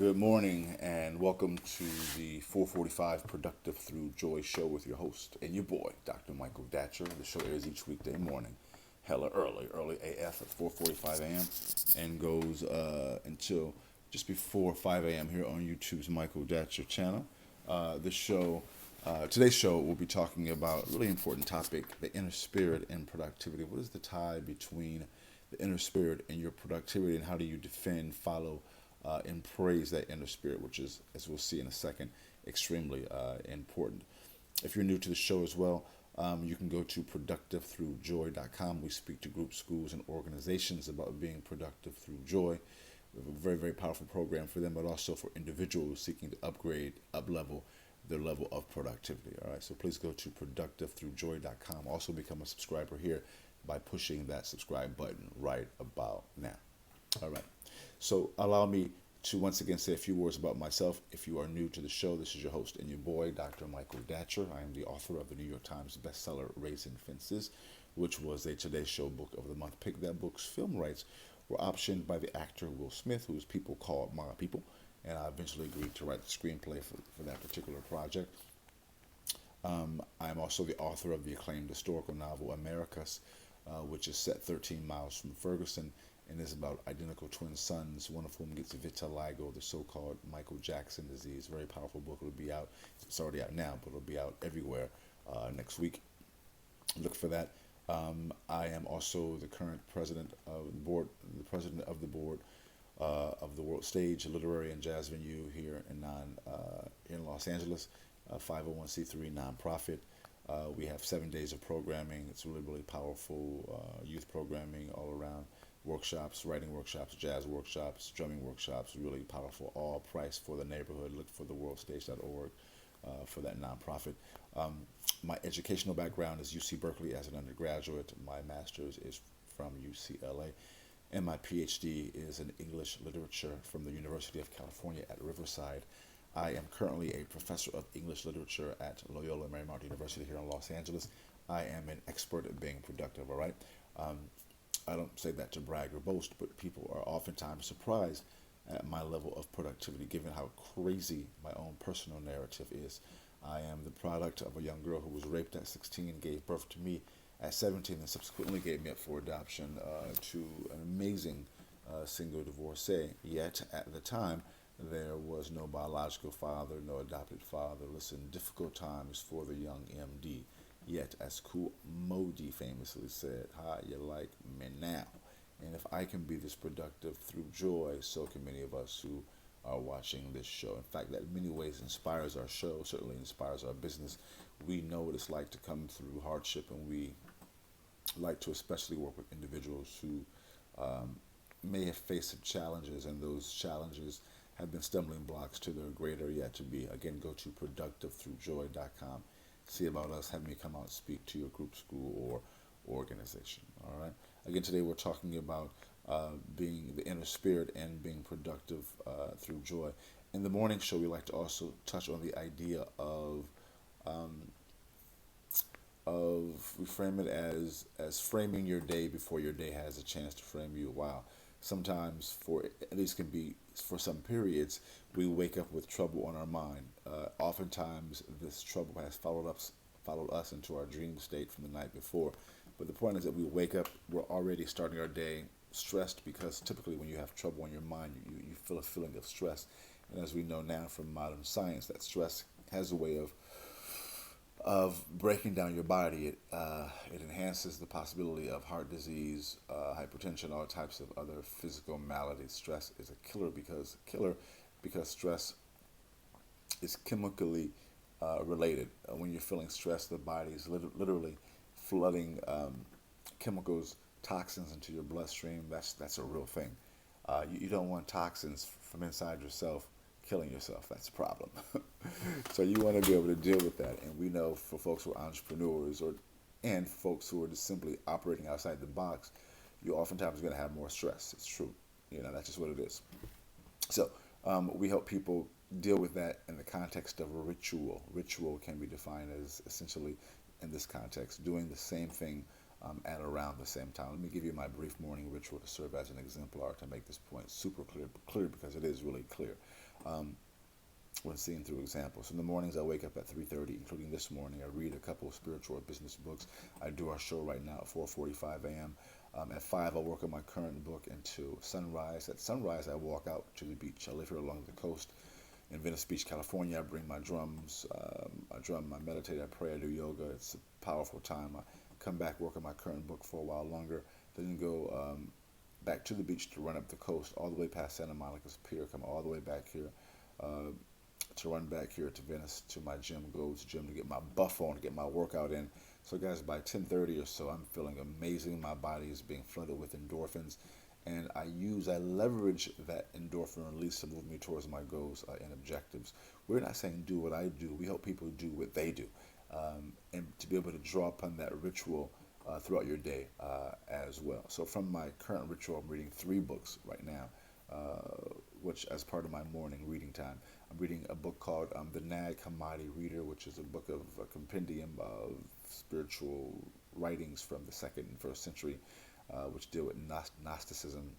Good morning and welcome to the 445 Productive Through Joy show with your host and your boy, Dr. Michael Datcher. The show airs each weekday morning, hella early AF at 4:45 a.m. and goes until just before 5 a.m. here on YouTube's Michael Datcher channel. Today's show, we'll be talking about a really important topic, the inner spirit and productivity. What is the tie between the inner spirit and your productivity, and how do you defend, follow, and praise that inner spirit, which is, as we'll see in a second, extremely important. If you're new to the show as well, you can go to productivethroughjoy.com. We speak to groups, schools, and organizations about being productive through joy. We have a very, very powerful program for them, but also for individuals seeking to upgrade, up-level their level of productivity. All right, so please go to productivethroughjoy.com. Also become a subscriber here by pushing that subscribe button right about now. All right. So allow me to once again say a few words about myself. If you are new to the show, this is your host and your boy, Dr. Michael Datcher. I am the author of the New York Times bestseller, Raising Fences, which was a Today Show Book of the Month pick. That book's film rights were optioned by the actor Will Smith, whose people call my people, and I eventually agreed to write the screenplay for that particular project. I'm also the author of the acclaimed historical novel Americas, which is set 13 miles from Ferguson, and is about identical twin sons, one of whom gets vitiligo, the so-called Michael Jackson disease. Very powerful book. It'll be out. It's already out now, but it'll be out everywhere next week. Look for that. I am also the current president of the board, of the World Stage, a literary and jazz venue here in Los Angeles, a 501c3 nonprofit. We have 7 days of programming. It's really, really powerful youth programming all around. Workshops, writing workshops, jazz workshops, drumming workshops, really powerful, all priced for the neighborhood. Look for theworldstage.org for that nonprofit. My educational background is UC Berkeley as an undergraduate. My master's is from UCLA, and my PhD is in English literature from the University of California at Riverside. I am currently a professor of English literature at Loyola Marymount University here in Los Angeles. I am an expert at being productive, all right? I don't say that to brag or boast, but people are oftentimes surprised at my level of productivity, given how crazy my own personal narrative is. I am the product of a young girl who was raped at 16, gave birth to me at 17, and subsequently gave me up for adoption to an amazing single divorcee. Yet, at the time, there was no biological father, no adopted father. Listen, difficult times for the young MD. Yet, as Kool Modi famously said, how you like me now? And if I can be this productive through joy, so can many of us who are watching this show. In fact, that in many ways inspires our show, certainly inspires our business. We know what it's like to come through hardship, and we like to especially work with individuals who may have faced some challenges, and those challenges have been stumbling blocks to their greater yet to be. Again, go to productivethroughjoy.com. See about us, have me come out and speak to your group, school, or organization. All right. Again, today we're talking about being the inner spirit and being productive through joy. In the morning show, we like to also touch on the idea of we frame it as framing your day before your day has a chance to frame you. Wow. Sometimes, for at least can be for some periods, we wake up with trouble on our mind. Oftentimes, this trouble has followed us into our dream state from the night before. But the point is that we wake up, we're already starting our day stressed, because typically when you have trouble on your mind, you feel a feeling of stress. And as we know now from modern science, that stress has a way of breaking down your body. It enhances the possibility of heart disease, hypertension, all types of other physical maladies. Stress is a killer because stress is chemically related. When you're feeling stressed, the body is literally flooding chemicals, toxins into your bloodstream. That's a real thing. You don't want toxins from inside yourself killing yourself. That's a problem. So you want to be able to deal with that. And we know for folks who are entrepreneurs and folks who are just simply operating outside the box, you're oftentimes going to have more stress. It's true. That's just what it is. So we help people deal with that in the context of a ritual. Ritual can be defined as essentially, in this context, doing the same thing at around the same time. Let me give you my brief morning ritual to serve as an exemplar to make this point super clear because it is really clear. when seeing through examples. So in the mornings, I wake up at 3:30, including this morning. I read a couple of spiritual or business books. I do our show right now at 4:45 a.m. At 5, I work on my current book until sunrise. At sunrise, I walk out to the beach. I live here along the coast in Venice Beach, California. I bring my drums. I drum, I meditate, I pray, I do yoga. It's a powerful time. I come back, work on my current book for a while longer, then go back to the beach to run up the coast, all the way past Santa Monica's Pier, come all the way back here to run back here to Venice to my gym, go to gym to get my buff on, to get my workout in. So guys, by 10:30 or so, I'm feeling amazing. My body is being flooded with endorphins, and I leverage that endorphin release to move me towards my goals and objectives. We're not saying do what I do. We help people do what they do, and to be able to draw upon that ritual throughout your day as well. So from my current ritual, I'm reading 3 books right now, which as part of my morning reading time. I'm reading a book called The Nag Hammadi Reader, which is a book of a compendium of spiritual writings from the 2nd and 1st century, which deal with Gnosticism,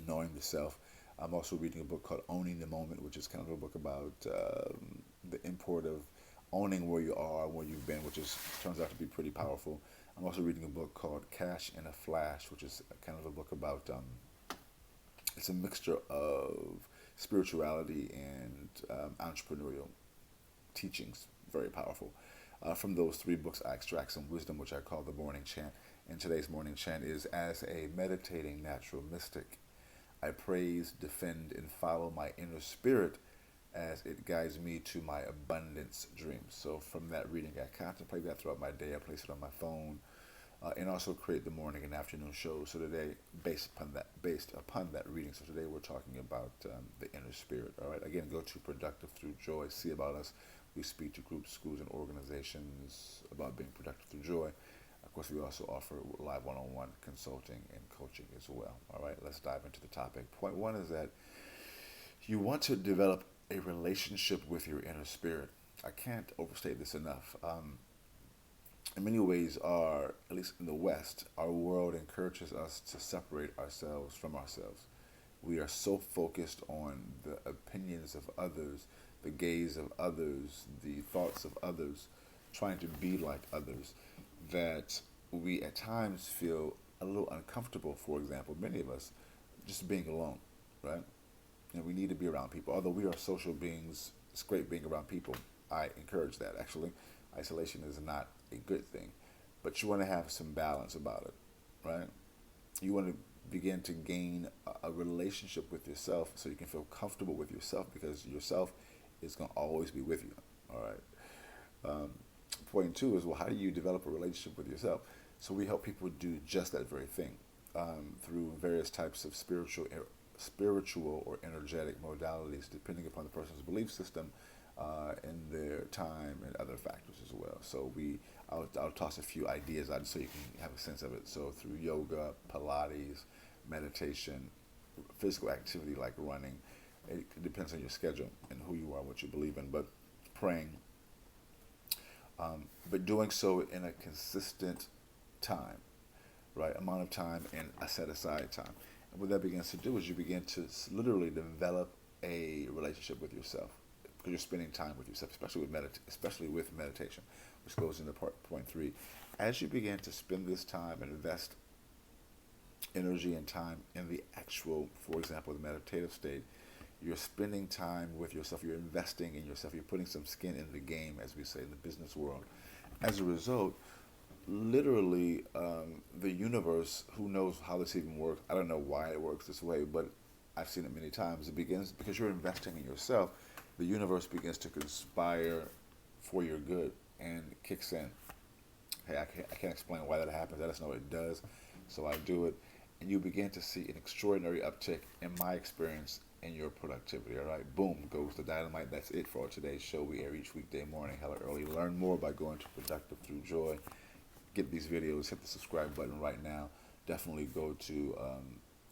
knowing the self. I'm also reading a book called Owning the Moment, which is kind of a book about the import of owning where you are, where you've been, which turns out to be pretty powerful. I'm also reading a book called Cash in a Flash, which is kind of a book about, it's a mixture of spirituality and entrepreneurial teachings, very powerful. From those 3 books, I extract some wisdom, which I call the morning chant. And today's morning chant is, as a meditating natural mystic, I praise, defend, and follow my inner spirit as it guides me to my abundance dreams. So from that reading, I contemplate that throughout my day. I place it on my phone, and also create the morning and afternoon shows. So today, based upon that reading. So today we're talking about the inner spirit. All right. Again, go to Productive Through Joy. See about us. We speak to groups, schools, and organizations about being productive through joy. Of course, we also offer live one-on-one consulting and coaching as well. All right. Let's dive into the topic. Point 1 is that you want to develop a relationship with your inner spirit. I can't overstate this enough. In many ways, at least in the West, our world encourages us to separate ourselves from ourselves. We are so focused on the opinions of others, the gaze of others, the thoughts of others, trying to be like others, that we at times feel a little uncomfortable, for example, many of us, just being alone, right? And we need to be around people. Although we are social beings, it's great being around people. I encourage that, actually. Isolation is not a good thing. But you want to have some balance about it, right? You want to begin to gain a relationship with yourself so you can feel comfortable with yourself, because yourself is going to always be with you, all right? Point 2 is, well, how do you develop a relationship with yourself? So we help people do just that very thing through various types of spiritual or energetic modalities, depending upon the person's belief system and their time and other factors as well. So I'll toss a few ideas out so you can have a sense of it. So through yoga, Pilates, meditation, physical activity like running, it depends on your schedule and who you are, what you believe in, but praying, but doing so in a consistent time, right? Amount of time and a set aside time. And what that begins to do is you begin to literally develop a relationship with yourself, because you're spending time with yourself, especially with meditation, which goes into point 3. As you begin to spend this time and invest energy and time in the actual, for example, the meditative state, you're spending time with yourself, you're investing in yourself, you're putting some skin in the game, as we say in the business world. As a result, literally, the universe, who knows how this even works, I don't know why it works this way, but I've seen it many times. It begins because you're investing in yourself. The universe begins to conspire for your good and kicks in. Hey, I can't explain why that happens. I just know it does. So I do it. And you begin to see an extraordinary uptick, in my experience, in your productivity. All right, boom, goes the dynamite. That's it for today's show. We air each weekday morning, hella early. Learn more by going to Productive Through Joy. Get these videos, hit the subscribe button right now. Definitely go to,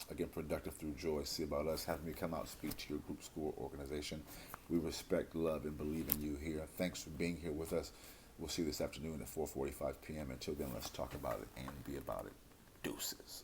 again, Productive Through Joy. See about us. Have me come out, speak to your group, school, organization. We respect, love, and believe in you here. Thanks for being here with us. We'll see you this afternoon at 4:45 p.m. Until then, let's talk about it and be about it. Deuces.